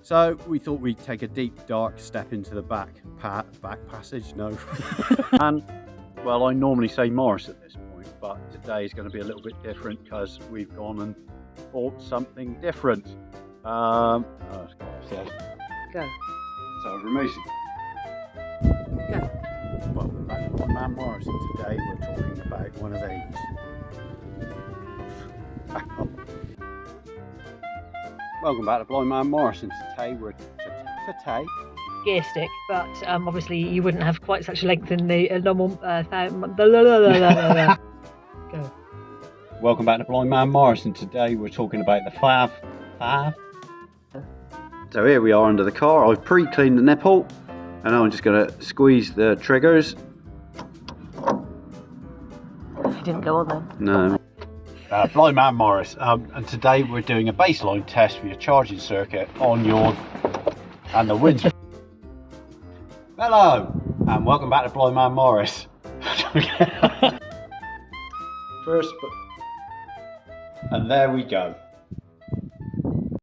So we thought we'd take a deep, dark step into the back passage, no. And, well, I normally say Morris at this point, but today is going to be a little bit different because we've gone and bought something different. Go. So, Ramisi. Go. Welcome back to Man Morris, and today we're talking about one of these. Welcome back to Blind Man Morris, and today we're Gear stick, but obviously you wouldn't have quite such a length in the normal Go. Welcome back to Blind Man Morris, and today we're talking about the Fav. So here we are under the car. I've pre-cleaned the nipple, and I'm just going to squeeze the triggers. You didn't go on then? No. Blind Man Morris, and today we're doing a baseline test for your charging circuit on your and the winds. Hello, and welcome back to Blind Man Morris. First, and there we go.